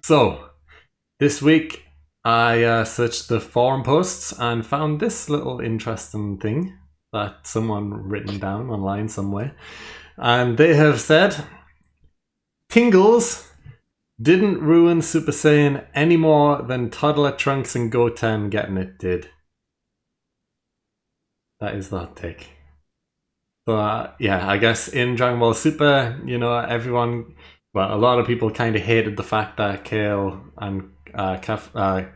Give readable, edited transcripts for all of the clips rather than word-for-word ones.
So, this week I searched the forum posts and found this little interesting thing that someone written down online somewhere. And they have said, Tingles didn't ruin Super Saiyan any more than Toddler Trunks and Goten getting it did. That is the hot take. So, yeah, I guess in Dragon Ball Super, everyone, well, a lot of people kind of hated the fact that Kale and Kefla,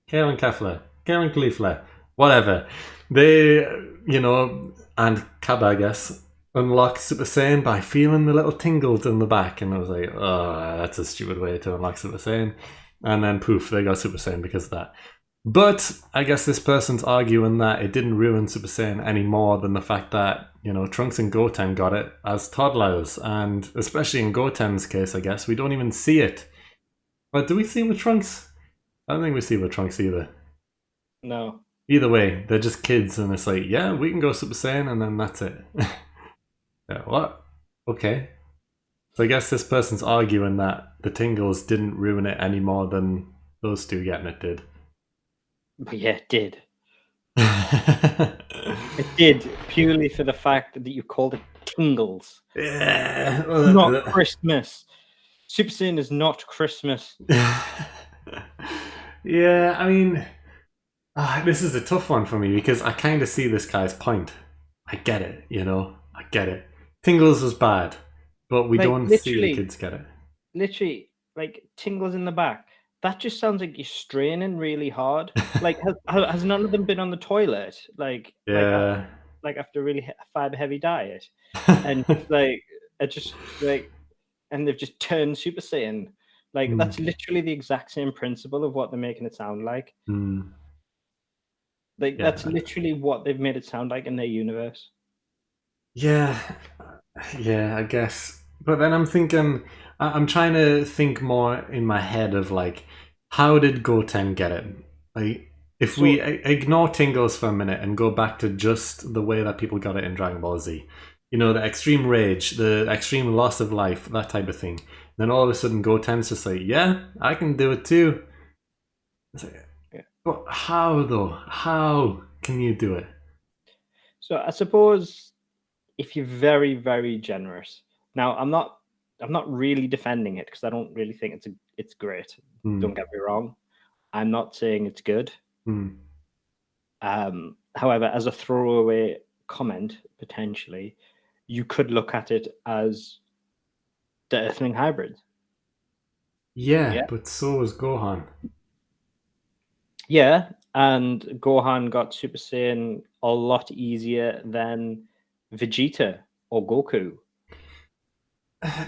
Kale and Caulifla, whatever, they, and Kaba, I guess, unlocked Super Saiyan by feeling the little tingles in the back. And I was like, oh, that's a stupid way to unlock Super Saiyan. And then poof, they got Super Saiyan because of that. But I guess this person's arguing that it didn't ruin Super Saiyan any more than the fact that, Trunks and Goten got it as toddlers. And especially in Goten's case, I guess, we don't even see it. But do we see it with Trunks? I don't think we see it with Trunks either. No. Either way, they're just kids and it's like, yeah, we can go Super Saiyan and then that's it. Yeah, what? Okay. So I guess this person's arguing that the Tingles didn't ruin it any more than those two getting it did. But yeah, it did. It did, purely for the fact that you called it Tingles. Yeah. Not Christmas. Super Saiyan is not Christmas. Yeah, I mean, this is a tough one for me because I kind of see this guy's point. I get it, I get it. Tingles was bad, but we don't see the kids get it. Literally, like Tingles in the back. That just sounds like you're straining really hard. Like, has none of them been on the toilet? Yeah. Like after a really fiber-heavy diet, and and they've just turned Super Saiyan. Like that's literally the exact same principle of what they're making it sound like. Like that's literally what they've made it sound like in their universe. Yeah, I guess. But then I'm thinking, I'm trying to think more in my head of like, how did Goten get it? Like, if we ignore Tingles for a minute and go back to just the way that people got it in Dragon Ball Z, the extreme rage, the extreme loss of life, that type of thing. Then all of a sudden, Goten's just like, yeah, I can do it too. It's like, but how though? How can you do it? So I suppose if you're very, very generous. Now, I'm not really defending it because I don't really think it's great. Don't get me wrong. I'm not saying it's good. However, as a throwaway comment, potentially, you could look at it as the Earthling hybrids. Yeah, but so was Gohan. Yeah, and Gohan got Super Saiyan a lot easier than Vegeta or Goku.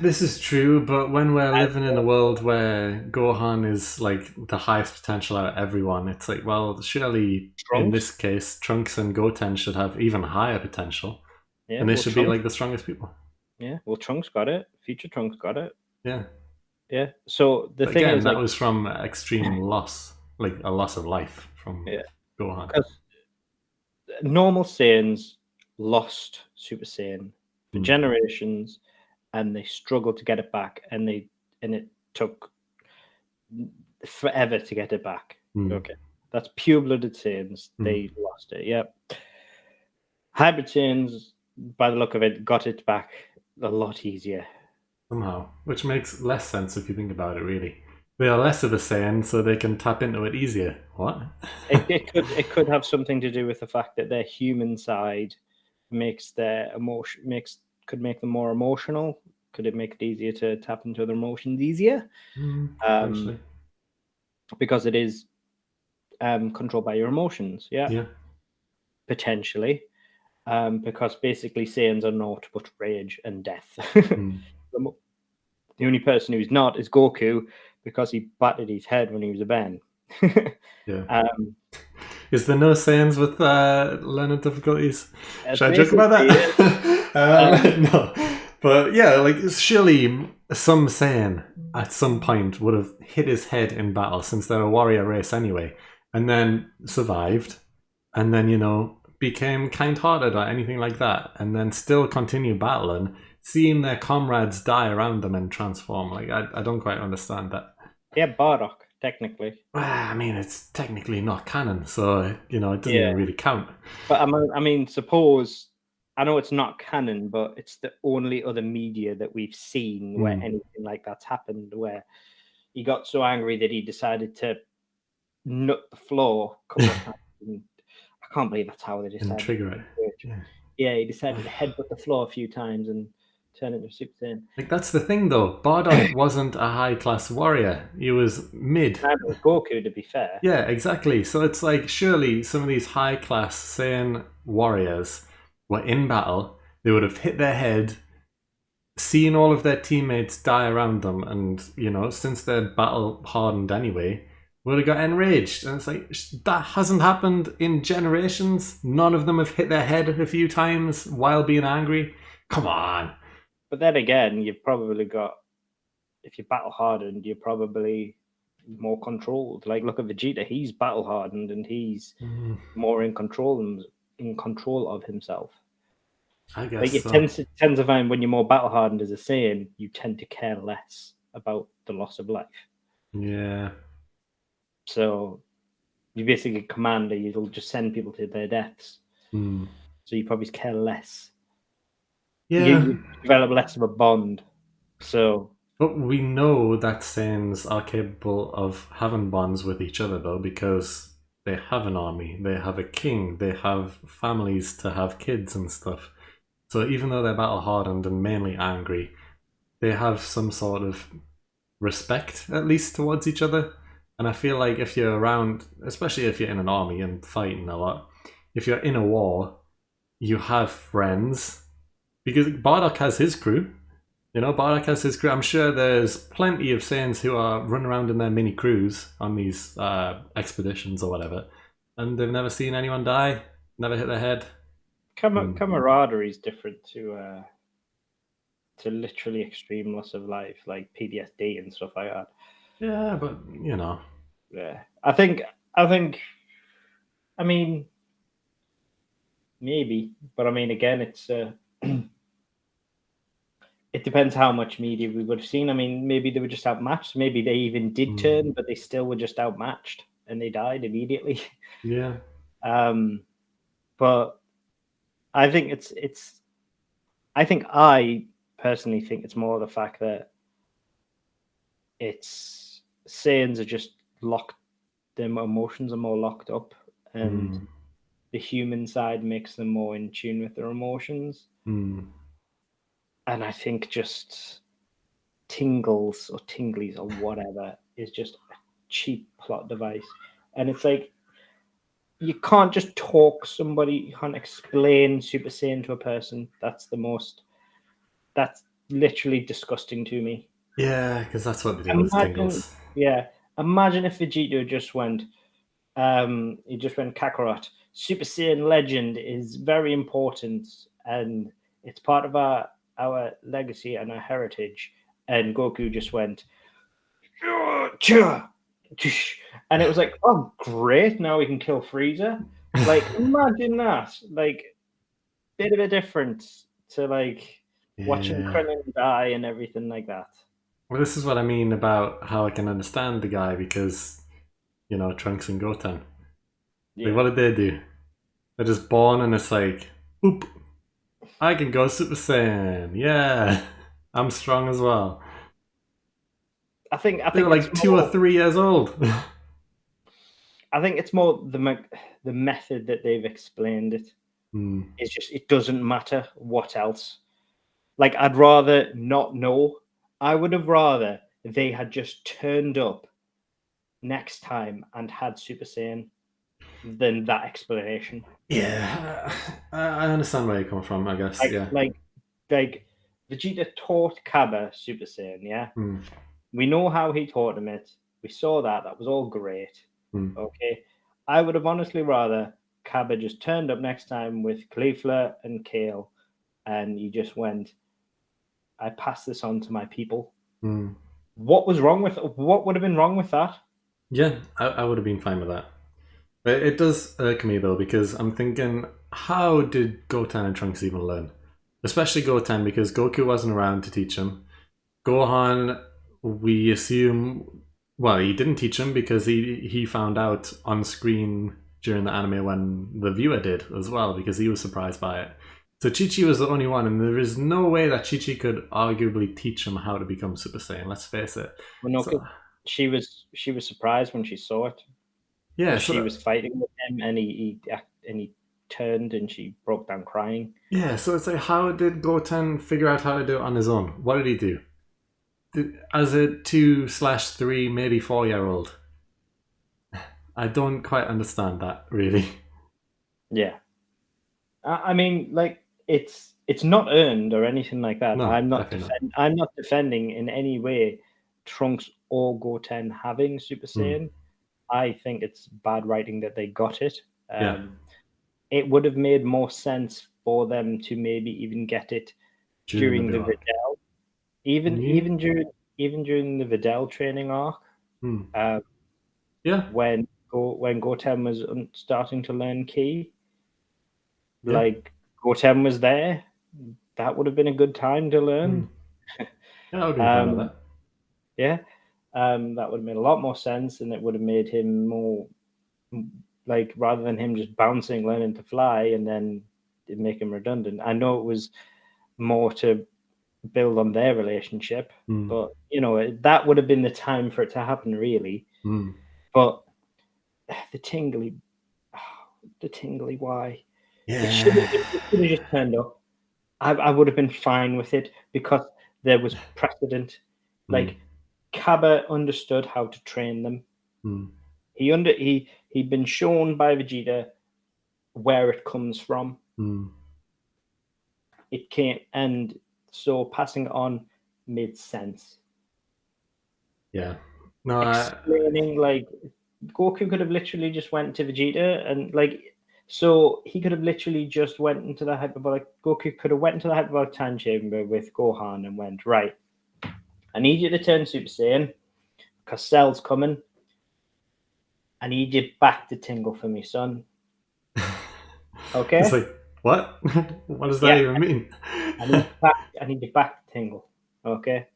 This is true, but when we're living in a world where Gohan is like the highest potential out of everyone, it's like, well, surely in this case, Trunks and Goten should have even higher potential. Yeah, and they should be like the strongest people. Yeah, well, Trunks got it. Future Trunks got it. Yeah. Yeah. So the thing is, that was from extreme loss, like a loss of life from Gohan. Because normal Saiyans lost Super Saiyan for generations, and they struggled to get it back, and it took forever to get it back. Okay, that's pure-blooded Saiyans. They lost it. Yep. Hybrid Saiyans, by the look of it, got it back a lot easier. Somehow, which makes less sense if you think about it, really. They are less of a Saiyan, so they can tap into it easier. What? it could have something to do with the fact that their human side makes their could make them more emotional. Could it make it easier to tap into their emotions easier? Because it is controlled by your emotions. Yeah. Potentially. Because basically Saiyans are naught but rage and death. The only person who's not is Goku, because he battered his head when he was a Ben. Is there no Saiyans with learning difficulties? Should I joke about that? No. But yeah, like surely some Saiyan at some point would have hit his head in battle, since they're a warrior race anyway, and then survived, and then, became kind-hearted or anything like that, and then still continue battling, seeing their comrades die around them and transform. Like, I don't quite understand that. Yeah, Bardock, technically. I mean, it's technically not canon, so it doesn't Yeah, even really count. but I mean, suppose I know it's not canon, but it's the only other media that we've seen where Mm. anything like that's happened, where he got so angry that he decided to nut the floor a couple of times. And I can't believe that's how they And decided trigger to it. do it. Yeah. Yeah, he decided to headbutt the floor a few times and turn into a Super Saiyan. Like, that's the thing, though. Bardock wasn't a high class warrior. He was mid. Neither was Goku, to be fair. Yeah, exactly. So it's like, surely some of these high class Saiyan warriors were in battle. They would have hit their head, seen all of their teammates die around them, and, since they're battle hardened anyway, would have got enraged. And it's like, that hasn't happened in generations. None of them have hit their head a few times while being angry. Come on. But then again, you've probably got, if you're battle hardened, you're probably more controlled. Like, look at Vegeta; he's battle hardened and he's more in control of himself. I Like, guess it so. tends to find when you're more battle hardened as a Saiyan, you tend to care less about the loss of life. Yeah. So you basically commander, you'll just send people to their deaths. Hmm. So you probably care less. Yeah. You develop less of a bond. So But we know that Saiyans are capable of having bonds with each other, though, because they have an army, they have a king, they have families to have kids and stuff. So even though they're battle hardened and mainly angry, they have some sort of respect, at least, towards each other. And I feel like if you're around, especially if you're in an army and fighting a lot, if you're in a war, you have friends. Because Bardock has his crew. Bardock has his crew. I'm sure there's plenty of Saiyans who are running around in their mini crews on these expeditions or whatever, and they've never seen anyone die, never hit their head. camaraderie is different to literally extreme loss of life, like PTSD and stuff like that. Yeah, but Yeah, I think. I mean, maybe, but I mean, again, it's it depends how much media we would have seen. I mean, maybe they were just outmatched. Maybe they even did turn, but they still were just outmatched and they died immediately. yeah, But I think it's. I personally think it's more the fact that it's Saiyans are just locked. Their emotions are more locked up, and mm, the human side makes them more in tune with their emotions. mm, And I think just tingles or tinglies or whatever is just a cheap plot device. And it's like you can't just talk somebody, you can't explain Super Saiyan to a person. That's literally disgusting to me. yeah, because that's what they do with Imagine, tingles. yeah, imagine if Vegeta he just went Kakarot. Super Saiyan legend is very important and it's part of our legacy and our heritage. And Goku just went, and it was like, oh, great! Now we can kill Frieza. Like, imagine that. Like, bit of a difference to like watching Yeah. Krillin die and everything like that. Well, this is what I mean about how I can understand the guy because Trunks and Goten. Like, what Yeah, did they do? They're just born and it's like, oop, I can go Super Saiyan. Yeah, I'm strong as well. I They were think it's like 2 or 3 years old. more the method that they've explained it. Hmm. It's just it doesn't matter what else. Like, I'd rather not know. I would have rather they had just turned up next time and had Super Saiyan than that explanation. Yeah, I understand where you come from. I guess. Like, Yeah. like, like Vegeta taught Kaba Super Saiyan. Yeah, Hmm. we know how he taught him it. We saw that. That was all great. Hmm. Okay, I would have honestly rather Kaba just turned up next time with Caulifla and Kale, and he just went, "I pass this on to my people." Hmm. What would have been wrong with that? Yeah, I would have been fine with that. But it does irk me though because I'm thinking, how did Goten and Trunks even learn? Especially Goten because Goku wasn't around to teach him. Gohan, we assume, Well, he didn't teach him because he found out on screen during the anime when the viewer did as well, because he was surprised by it. So Chi-Chi was the only one, and there is no way that Chi-Chi could arguably teach him how to become Super Saiyan. Let's face it. Well, no, 'cause So she was surprised when she saw it yeah, because she so was fighting with him, and he turned, and she broke down crying. yeah, so it's like, how did Goten figure out how to do it on his own? What did he do? As a 2/3, maybe 4 year old, I don't quite understand that really. Yeah, I mean, like it's not earned or anything like that. No, definitely not. I'm not defending in any way Trunks or Goten having Super Mm, Saiyan. I think it's bad writing that they got it. yeah, It would have made more sense for them to maybe even get it during the during the build. Videl, Yeah. even during the Videl training arc, Mm, uh, yeah, when Goten was starting to learn Ki, yeah. like Goten was there. That would have been a good time to Mm, learn. yeah, I would be fine with Um, that. yeah, that would have made a lot more sense, and it would have made him more like rather than him just bouncing, learning to fly, and then it make him redundant. I know it was more to build on their relationship, Mm, but that would have been the time for it to happen, really. mm, But the tingly, the tingly, why? yeah. It should have just turned up. I would have been fine with it because there was precedent. Mm, Like Kaba understood how to train them. mm, He'd been shown by Vegeta where it comes from. mm, It came, and so passing it on made sense. yeah. No, Explaining like Goku could have literally just went to Vegeta and so he could have literally just went into the hyperbolic. Goku could have went into the hyperbolic time chamber with Gohan and went, right, I need you to turn Super Saiyan because Cell's coming. I need you back to tingle for me, son. it's Okay? like, what? What does that Yeah, even mean? I need you back to tingle. Okay?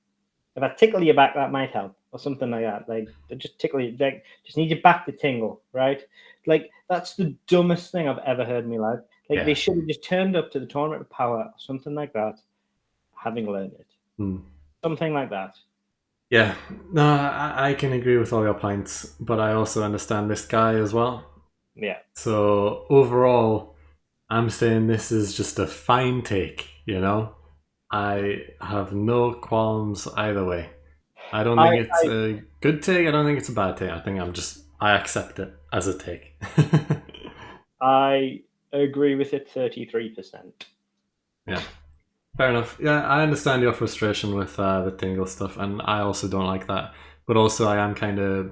If I tickle your back, that might help, or something like that. Like, just tickle you, like, just need you back to tingle, right? Like, that's the dumbest thing I've ever heard in my life. Like, they Yeah. should have just turned up to the tournament of power, or something like that, having learned it. Mm. Something like that. Yeah. No, I can agree with all your points, but I also understand this guy as well. Yeah. So overall, I'm saying this is just a fine take, you know? I have no qualms either way. I don't I, think it's I, a good take. I don't think it's a bad take. I think I accept it as a take. I agree with it 33%. Yeah, fair enough. Yeah, I understand your frustration with the tingle stuff, and I also don't like that. But also, I am kind of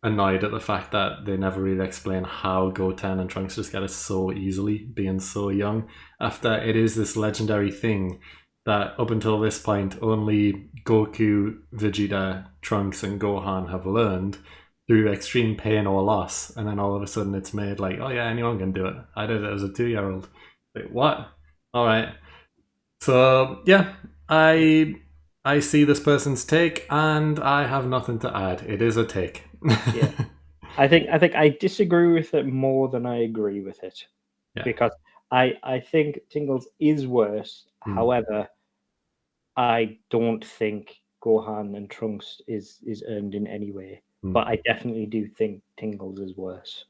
annoyed at the fact that they never really explain how Goten and Trunks just get it so easily, being so young. After it is this legendary thing that up until this point only Goku, Vegeta, Trunks, and Gohan have learned through extreme pain or loss, and then all of a sudden it's made like, oh yeah, anyone can do it. I did it as a 2 year old. Like, what? All right. So yeah, I I see this person's take, and I have nothing to add. It is a take. Yeah. I think I disagree with it more than I agree with it Yeah. because I think Tingles is worse. Mm. However, I don't think Gohan and Trunks is earned in any way. Mm. But I definitely do think Tingles is worse.